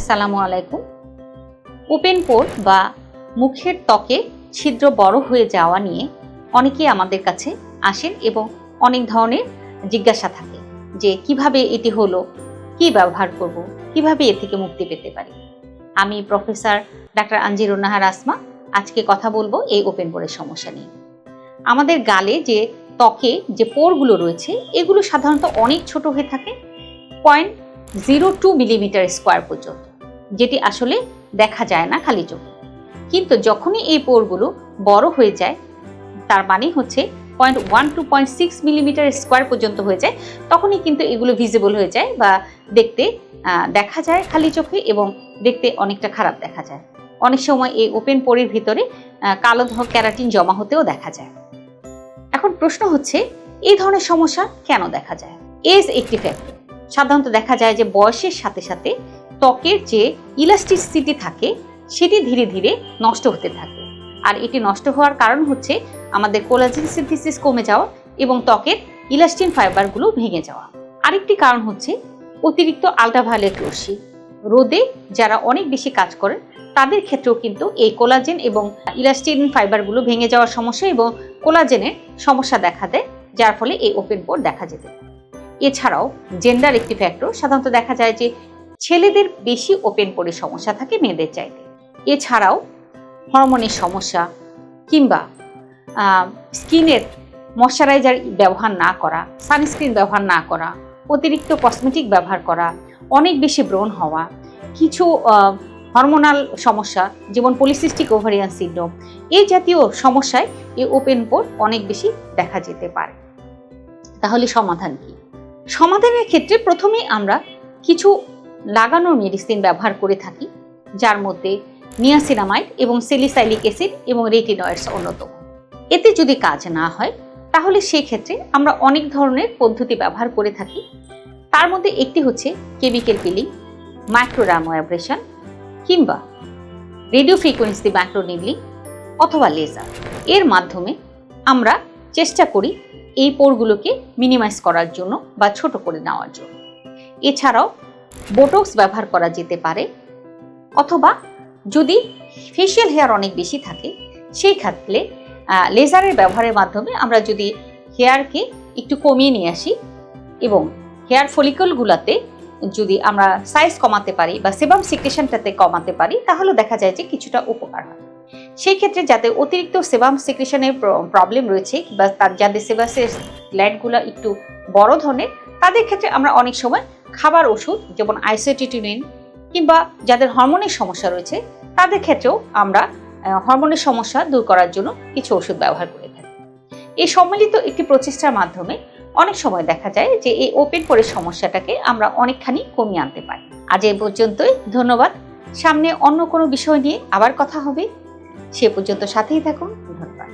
আসসালামু আলাইকুম। ওপেন পোর বা মুখের ত্বকে ছিদ্র বড় হয়ে যাওয়া নিয়ে অনেকেই আমাদের কাছে আসেন এবং অনেক ধরনের জিজ্ঞাসা থাকে যে কিভাবে এটি হলো, কি ব্যবহার করব, কিভাবে এ থেকে মুক্তি পেতে পারি। আমি প্রফেসর ডাক্তার আঞ্জিরুন নাহার আসমা আজকে কথা বলবো এই ওপেন পোরের সমস্যা নিয়ে। আমাদের গালে যে ত্বকে যে পোরগুলো রয়েছে এগুলো সাধারণত অনেক ছোট হয়ে থাকে, 0.02 মিলিমিটার স্কোয়ার পর্যন্ত, যেটি আসলে দেখা যায় না খালি চোখে। কিন্তু যখনই এই পোরগুলো বড় হয়ে যায়, তার মানে হচ্ছে 0.1 to 0.6 মিলিমিটার স্কোয়ার পর্যন্ত হয়ে যায়, তখনই কিন্তু এগুলো ভিজিবল হয়ে যায় বা দেখতে দেখা যায় খালি চোখে এবং দেখতে অনেকটা খারাপ দেখা যায়। অনেক সময় এই ওপেন পোরের ভিতরে কালো ক্যারাটিন জমা হতেও দেখা যায়। এখন প্রশ্ন হচ্ছে, এই ধরনের সমস্যা কেন দেখা যায়? এজ একটি ফ্যাক্টর। সাধারণত দেখা যায় যে বয়সের সাথে সাথে ত্বকের যে ইলাস্টিসিটি থাকে সেটি ধীরে ধীরে নষ্ট হতে থাকে। আর এটি নষ্ট হওয়ার কারণ হচ্ছে আমাদের কোলাজেন সিনথেসিস কমে যাওয়া এবং ত্বকের ইলাস্টিন ফাইবারগুলো ভেঙে যাওয়া। আরেকটি কারণ হচ্ছে অতিরিক্ত আল্ট্রাভায়োলেট রশ্মি। রোদে যারা অনেক বেশি কাজ করেন তাদের ক্ষেত্রেও কিন্তু এই কোলাজেন এবং ইলাস্টিন ফাইবারগুলো ভেঙে যাওয়ার সমস্যা এবং কোলাজেনের সমস্যা দেখা দেয়, যার ফলে এই ওপেন পোর দেখা যেতে পারে। এছাড়াও জেন্ডার একটি ফ্যাক্টর। সাধারণত দেখা যায় যে ছেলেদের বেশি ওপেন পোরের সমস্যা থাকে মেয়েদের চাইতে। এছাড়াও হরমোনের সমস্যা কিংবা স্কিনের ময়শ্চারাইজার ব্যবহার না করা, সানস্ক্রিন ব্যবহার না করা, অতিরিক্ত কসমেটিক ব্যবহার করা, অনেক বেশি ব্রণ হওয়া, কিছু হরমোনাল সমস্যা যেমন পলিসিস্টিক ওভারিয়ান সিনড্রোম, এই জাতীয় সমস্যায় এই ওপেন পোর অনেক বেশি দেখা যেতে পারে। তাহলে সমাধান কি? সমাধানের ক্ষেত্রে প্রথমেই আমরা কিছু লাগানোর মেডিসিন ব্যবহার করে থাকি, যার মধ্যে নিয়াসিনামাইড এবং স্যালিসাইলিক অ্যাসিড এবং রেটিনয়েডস অন্যতম। এতে যদি কাজ না হয় তাহলে সেই ক্ষেত্রে আমরা অনেক ধরনের পদ্ধতি ব্যবহার করে থাকি। তার মধ্যে একটি হচ্ছে কেমিক্যাল পিলিং, মাইক্রোডার্মাব্রেশন কিংবা রেডিও ফ্রিকোয়েন্সি মাইক্রোনিডলিং অথবা লেজার। এর মাধ্যমে আমরা চেষ্টা করি এই পোরগুলোকে মিনিমাইজ করার জন্য বা ছোট করে নেওয়ার জন্য। এছাড়াও বোটক্স ব্যবহার করা যেতে পারে, অথবা যদি ফেশিয়াল হেয়ার অনেক বেশি থাকে সেই ক্ষেত্রে লেজারের ব্যবহারের মাধ্যমে আমরা যদি হেয়ারকে একটু কমিয়ে নিয়ে আসি এবং হেয়ার ফলিকলগুলোতে যদি আমরা সাইজ কমাতে পারি বা সেবাম সিক্রেশনটাতে কমাতে পারি তাহলে দেখা যায় যে কিছুটা উপকার হয়। সেই ক্ষেত্রে যাদের অতিরিক্ত সেবাম সিক্রেশনের প্রবলেম রয়েছে বা যাদের সেবাসের গ্ল্যান্ডগুলো একটু বড় ধরনের, তাদের ক্ষেত্রে আমরা অনেক সময় খাবার ওষুধ যেমন আইসোটিটিনিন কিংবা যাদের হরমোনের সমস্যা রয়েছে তাদের ক্ষেত্রেও আমরা হরমোনের সমস্যা দূর করার জন্য কিছু ওষুধ ব্যবহার করে থাকি। এই সম্মিলিত একটি প্রচেষ্টার মাধ্যমে অনেক সময় দেখা যায় যে এই ওপেন পোরের সমস্যাটাকে আমরা অনেকখানি কমিয়ে আনতে পারি। আজ এই পর্যন্তই, ধন্যবাদ। সামনে অন্য কোনো বিষয় নিয়ে আবার কথা হবে, সে পর্যন্ত সাথেই থাকুন। ধন্যবাদ।